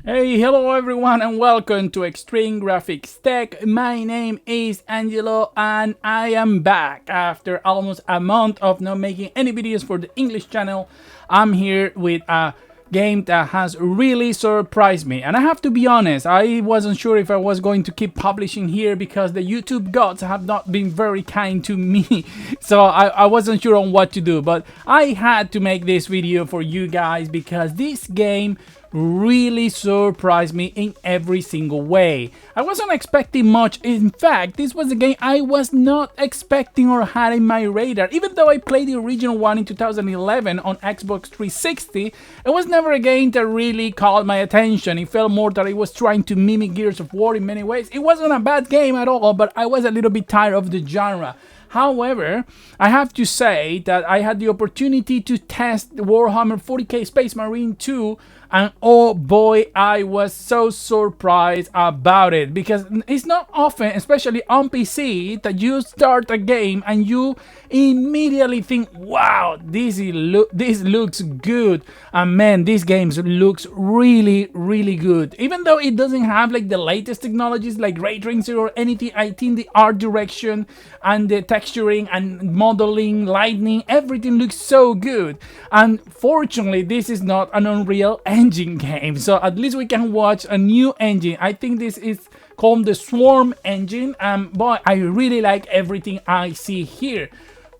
Hey, hello everyone and welcome to Extreme Graphics Tech. My name is Angelo and I am back after almost a month of not making any videos for the English channel. I'm here with a game that has really surprised me, and I have to be honest, I wasn't sure if I was going to keep publishing here because the YouTube gods have not been very kind to me. So I wasn't sure on what to do, but I had to make this video for you guys because this game really surprised me in every single way. I wasn't expecting much. In fact, this was a game I was not expecting or had in my radar. Even though I played the original one in 2011 on Xbox 360, it was never a game that really caught my attention. It felt more that it was trying to mimic Gears of War in many ways. It wasn't a bad game at all, but I was a little bit tired of the genre. However, I have to say that I had the opportunity to test Warhammer 40K Space Marine 2, and oh boy, I was so surprised about it, because it's not often, especially on PC, that you start a game and you immediately think, wow, this looks good. And man, this game looks really good. Even though it doesn't have like the latest technologies like ray tracing or anything, I think the art direction and the texturing and modeling, lighting, everything looks so good. And fortunately, this is not an Unreal Engine game, so at least we can watch a new engine. I think this is called the Swarm engine, and boy, I really like everything I see here.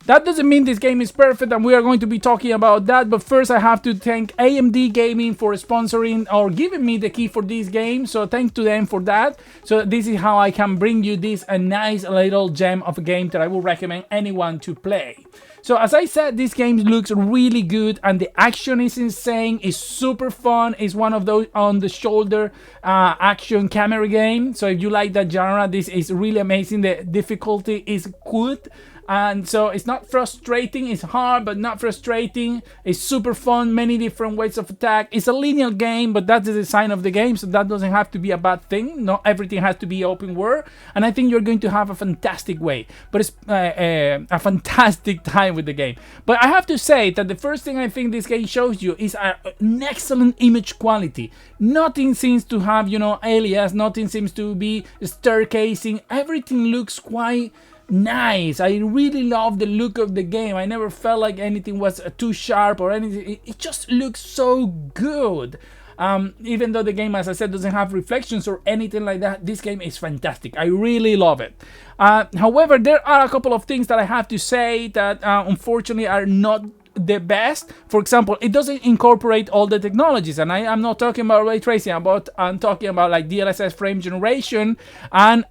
That doesn't mean this game is perfect, and we are going to be talking about that, but first I have to thank AMD Gaming for sponsoring or giving me the key for this game, so thanks to them for that. So this is how I can bring you this a nice little gem of a game that I would recommend anyone to play. So as I said, this game looks really good and the action is insane, it's super fun, it's one of those on the shoulder action camera game. So if you like that genre, this is really amazing. The difficulty is good. And so it's not frustrating, it's hard but not frustrating. It's super fun, many different ways of attack. It's a linear game, but that's the design of the game, so that doesn't have to be a bad thing. Not everything has to be open world, and I think you're going to have a fantastic way. But it's a fantastic time with the game. But I have to say that the first thing I think this game shows you is an excellent image quality. Nothing seems to have, alias, nothing seems to be staircasing. Everything looks quite nice. I really love the look of the game. I never felt like anything was too sharp or anything. It just looks so good. Even though the game, as I said, doesn't have reflections or anything like that, this game is fantastic. I really love it. However, there are a couple of things that I have to say that unfortunately are not the best. For example, it doesn't incorporate all the technologies, and I am not talking about ray tracing, I'm talking about like DLSS frame generation and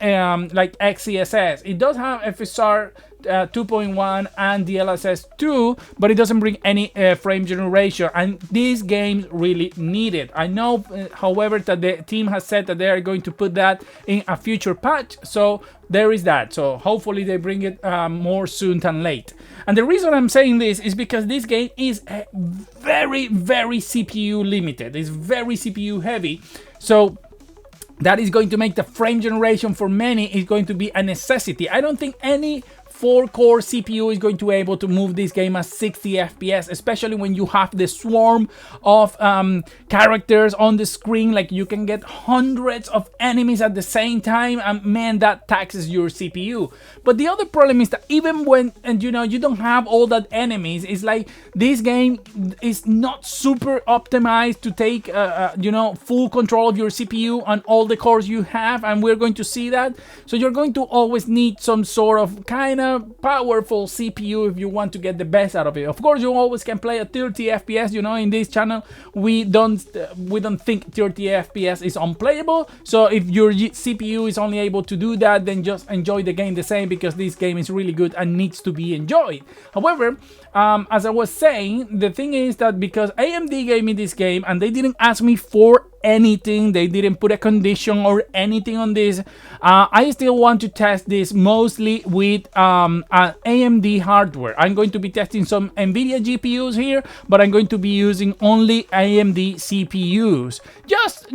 like XeSS. It does have FSR 2.1 and DLSS 2, but it doesn't bring any frame generation, and these games really need it. I know, however, that the team has said that they are going to put that in a future patch, so there is that. So hopefully they bring it more soon than late. And the reason I'm saying this is because this game is very CPU limited. It's very CPU heavy, so that is going to make the frame generation for many is going to be a necessity. I don't think any 4-core CPU is going to be able to move this game at 60 FPS, especially when you have the swarm of characters on the screen. Like, you can get hundreds of enemies at the same time, and man, that taxes your CPU. But the other problem is that even when you don't have all that enemies, it's like this game is not super optimized to take full control of your CPU and all the cores you have, and we're going to see that. So you're going to always need some sort of kind of powerful CPU if you want to get the best out of it. Of course, you always can play at 30 FPS. In this channel we don't think 30 FPS is unplayable. So if your CPU is only able to do that, then just enjoy the game the same, because this game is really good and needs to be enjoyed. However, as I was saying, the thing is that because AMD gave me this game and they didn't ask me for anything, they didn't put a condition or anything on this, I still want to test this mostly with AMD hardware. I'm going to be testing some NVIDIA GPUs here, but I'm going to be using only AMD CPUs, just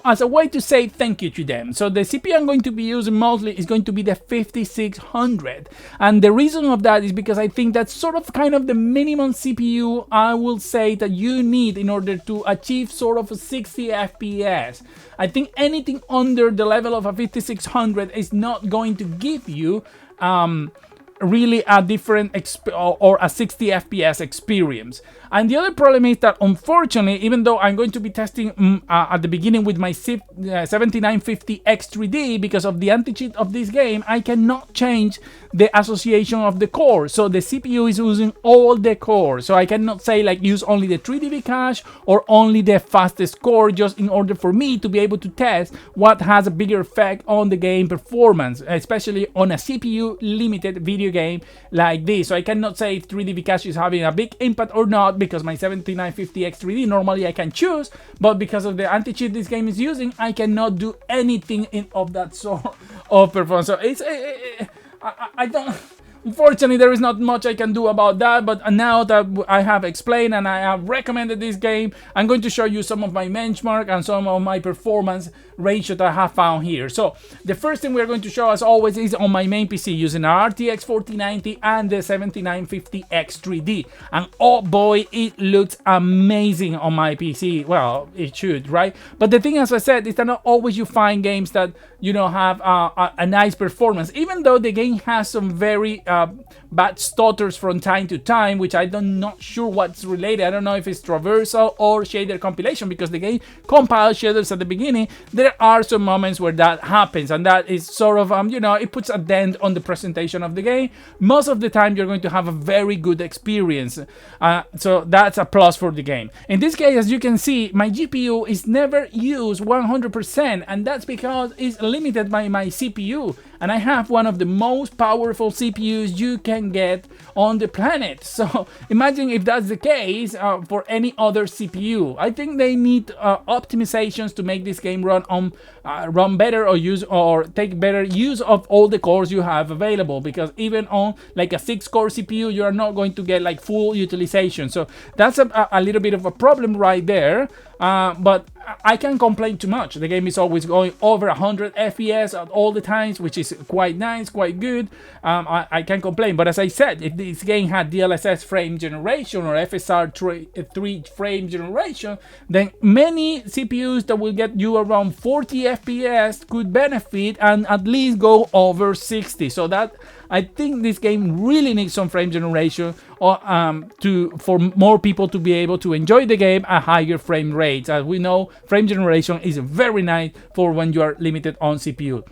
as a way to say thank you to them. So the CPU I'm going to be using mostly is going to be the 5600, and the reason of that is because I think that's sort of kind of the minimum CPU I will say that you need in order to achieve sort of a 60 FPS FPS. I think anything under the level of a 5600 is not going to give you really a different or a 60 FPS experience. And the other problem is that, unfortunately, even though I'm going to be testing at the beginning with my 7950X3D, because of the anti-cheat of this game, I cannot change the association of the core. So the CPU is using all the core. So I cannot say like use only the 3dB cache or only the fastest core, just in order for me to be able to test what has a bigger effect on the game performance, especially on a CPU limited video game like this. So I cannot say if 3dB cache is having a big impact or not, because my 7950X3D normally I can choose, but because of the anti-cheat this game is using, I cannot do anything of that sort of performance. So it's I don't. Unfortunately, there is not much I can do about that, but now that I have explained and I have recommended this game, I'm going to show you some of my benchmark and some of my performance ratio that I have found here. So the first thing we're going to show, as always, is on my main PC using an RTX 4090 and the 7950X3D. And oh boy, it looks amazing on my PC. Well, it should, right? But the thing, as I said, is that not always you find games that, you know, have a nice performance, even though the game has some very bad stutters from time to time, which I'm not sure what's related. I don't know if it's traversal or shader compilation, because the game compiles shaders at the beginning. There are some moments where that happens, and that is sort of you know, it puts a dent on the presentation of the game. Most of the time you're going to have a very good experience, so that's a plus for the game. In this case, as you can see, my GPU is never used 100%, and that's because it's limited by my CPU, and I have one of the most powerful CPUs you can get on the planet. So imagine if that's the case for any other CPU. I think they need optimizations to make this game run better, or take better use of all the cores you have available, because even on like a 6-core CPU, you are not going to get like full utilization. So that's a little bit of a problem right there. But I can't complain too much. The game is always going over 100 FPS at all the times, which is quite nice, quite good. I can't complain. But as I said, if this game had DLSS frame generation or FSR 3 frame generation, then many CPUs that will get you around 40 FPS could benefit and at least go over 60. So that, I think this game really needs some frame generation for more people to be able to enjoy the game at higher frame rates. As we know, frame generation is very nice for when you are limited on CPU.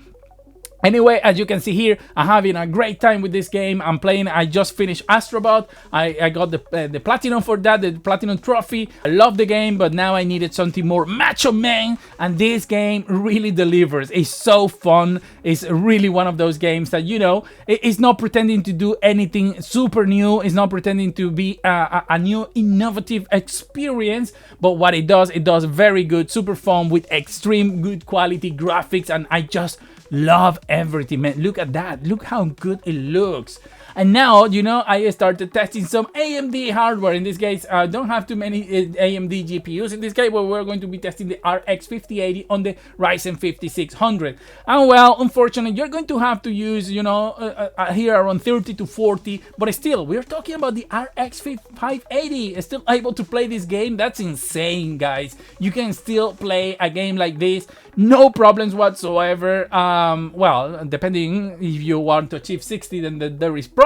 Anyway, as you can see here, I'm having a great time with this game. I'm playing, I just finished Astrobot. I got the platinum for that, the platinum trophy. I love the game, but now I needed something more macho man, and this game really delivers. It's so fun. It's really one of those games that, you know, it's not pretending to do anything super new. It's not pretending to be a new innovative experience, but what it does very good, super fun with extreme good quality graphics, and I just love everything, man. Look at that. Look how good it looks. And now, you know, I started testing some AMD hardware. In this case, I don't have too many AMD GPUs. In this case, well, we're going to be testing the RX 5080 on the Ryzen 5600. And well, unfortunately, you're going to have to use, you know, here around 30 to 40. But still, we're talking about the RX 580. Still able to play this game. That's insane, guys. You can still play a game like this. No problems whatsoever. Well, depending if you want to achieve 60, then there is problem.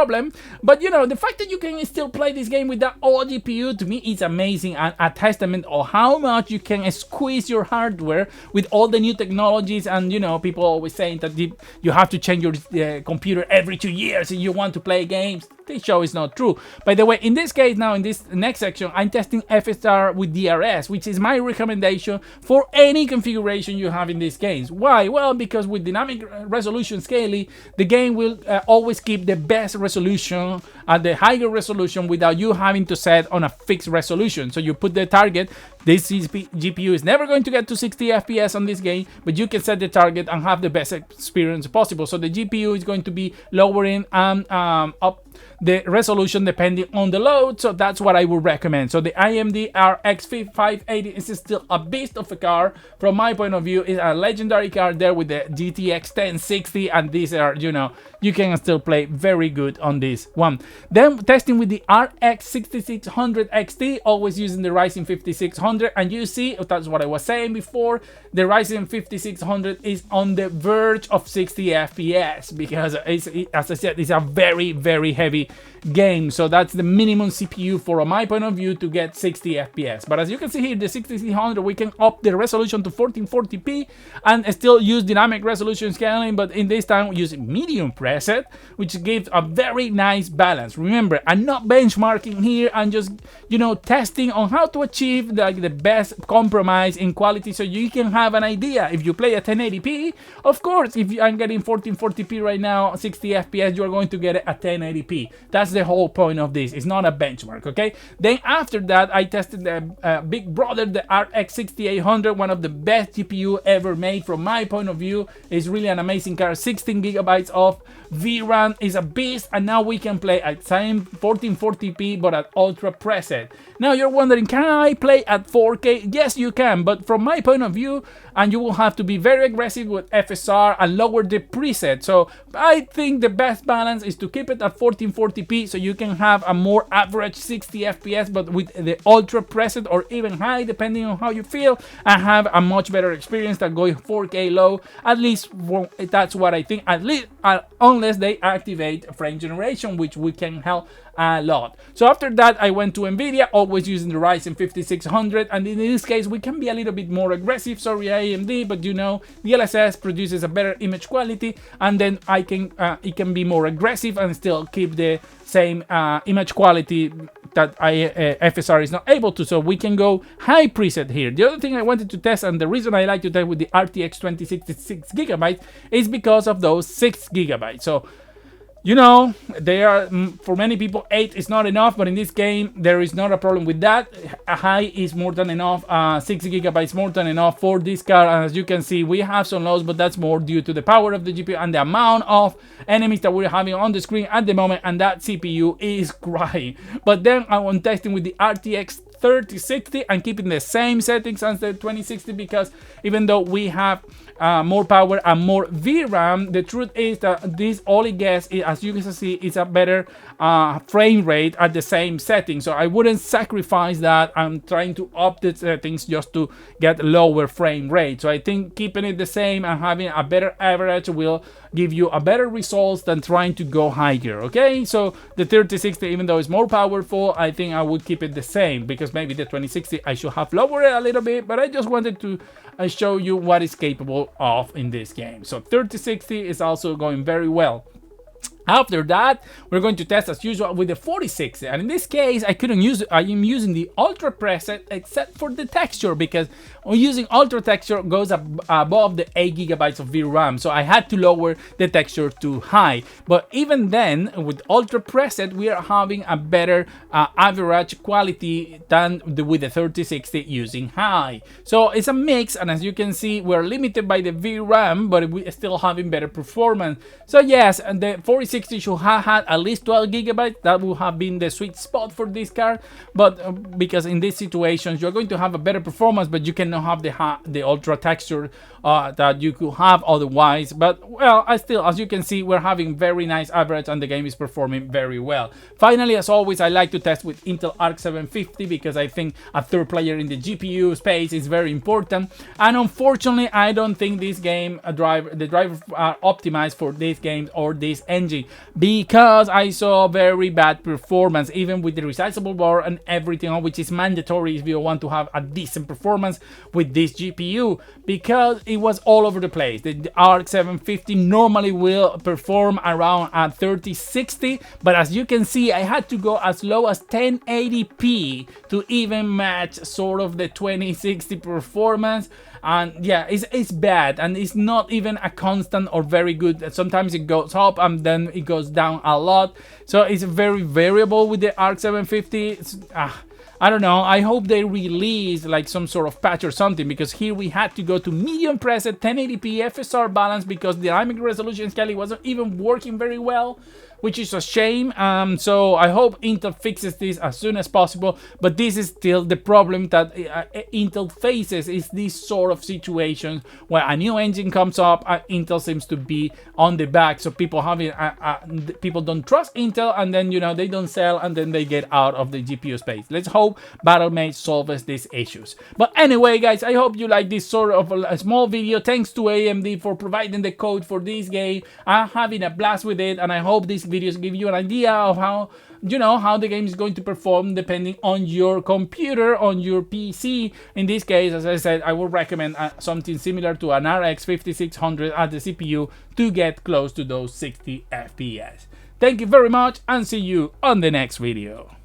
But you know, the fact that you can still play this game with that old GPU, to me, is amazing, and a testament of how much you can squeeze your hardware with all the new technologies. And you know, people always saying that you have to change your computer every 2 years if you want to play games. This show is not true. By the way, in this case now, in this next section, I'm testing FSR with DRS, which is my recommendation for any configuration you have in these games. Why? Well, because with dynamic resolution scaling, the game will always keep the best resolution at the higher resolution without you having to set on a fixed resolution. So you put the target. This GPU is never going to get to 60 FPS on this game, but you can set the target and have the best experience possible. So the GPU is going to be lowering up the resolution depending on the load, so that's what I would recommend. So the AMD RX 580 is still a beast of a car. From my point of view, it's a legendary car there with the GTX 1060, and these are, you know, you can still play very good on this one. Then testing with the RX 6600 XT, always using the Ryzen 5600, and you see, that's what I was saying before, the Ryzen 5600 is on the verge of 60 FPS, because as I said, it's a very, very heavy game, so that's the minimum CPU for my point of view to get 60 FPS. But as you can see here, the 6600, we can up the resolution to 1440p and still use dynamic resolution scaling, but in this time using medium preset, which gives a very nice balance. Remember, I'm not benchmarking here, I'm just, you know, testing on how to achieve the best compromise in quality, so you can have an idea. If you play at 1080p, of course, if I'm getting 1440p right now, 60 FPS, you're going to get it at 1080p. That's the whole point of this. It's not a benchmark, okay? Then after that, I tested the big brother, the RX 6800, one of the best GPU ever made from my point of view. It's really an amazing car. 16 gigabytes of VRAM, is a beast, and now we can play at same 1440p but at ultra preset. Now you're wondering, can I play at 4K? Yes, you can, but from my point of view, and you will have to be very aggressive with FSR and lower the preset. So I think the best balance is to keep it at 1440p, so you can have a more average 60 FPS, but with the ultra preset or even high, depending on how you feel, and have a much better experience than going 4K low. At least that's what I think, at least unless they activate frame generation, which we can help a lot. So after that, I went to Nvidia, always using the Ryzen 5600, and in this case we can be a little bit more aggressive. Sorry AMD, but you know, the DLSS produces a better image quality, and then I can it can be more aggressive and still keep the same image quality that FSR is not able to, so we can go high preset here. The other thing I wanted to test, and the reason I like to test with the RTX 2066 gigabytes, is because of those 6 gigabytes. So, you know, they are, for many people 8 is not enough, but in this game there is not a problem with that. A high is more than enough, 6 gigabytes more than enough for this car. And as you can see, we have some lows, but that's more due to the power of the GPU and the amount of enemies that we're having on the screen at the moment, and that CPU is crying. But then I want testing with the RTX 3060 and keeping the same settings as the 2060, because even though we have more power and more VRAM, the truth is that this only gets, as you can see, is a better frame rate at the same setting. So I wouldn't sacrifice that. I'm trying to up the settings just to get lower frame rate. So I think keeping it the same and having a better average will give you a better results than trying to go higher. Okay, so the 3060, even though it's more powerful, I think I would keep it the same, because maybe the 2060 I should have lowered it a little bit, but I just wanted to show you what is capable of in this game. So 3060 is also going very well. After that, we're going to test as usual with the 4060, and in this case I couldn't use it. I am using the ultra preset except for the texture, because using ultra texture goes above the 8 gigabytes of VRAM, so I had to lower the texture to high. But even then, with ultra preset, we are having a better average quality than with the 3060 using high. So it's a mix, and as you can see, we're limited by the VRAM, but we're still having better performance. So yes, and the 4060 should have had at least 12 gigabytes. That would have been the sweet spot for this card, but because in these situations you're going to have a better performance, but you cannot have the ultra texture that you could have otherwise. But well, as you can see, we're having very nice average, and the game is performing very well. Finally, as always, I like to test with Intel Arc 750, because I think a third player in the GPU space is very important. And unfortunately, I don't think this game the drivers are optimized for this game or this engine, because I saw very bad performance, even with the resizable bar and everything, which is mandatory if you want to have a decent performance with this GPU, because it was all over the place. The Arc 750 normally will perform around at 3060, but as you can see, I had to go as low as 1080p to even match sort of the 2060 performance. And yeah, it's bad, and it's not even a constant or very good. Sometimes it goes up and then it goes down a lot, so it's very variable with the Arc 750. I don't know, I hope they release like some sort of patch or something, because here we had to go to medium preset 1080p FSR balance, because the dynamic resolution scaling wasn't even working very well. which is a shame. So I hope Intel fixes this as soon as possible, but this is still the problem that Intel faces, is this sort of situation where a new engine comes up, Intel seems to be on the back, so people people don't trust Intel, and then they don't sell, and then they get out of the GPU space. Let's hope Battlemage solves these issues. But anyway, guys, I hope you like this sort of a small video. Thanks to AMD for providing the code for this game. I'm having a blast with it, and I hope these videos give you an idea of how how the game is going to perform depending on your computer, on your PC. In this case, as I said, I would recommend something similar to an RX 5600 at the CPU to get close to those 60 FPS. Thank you very much, and see you on the next video.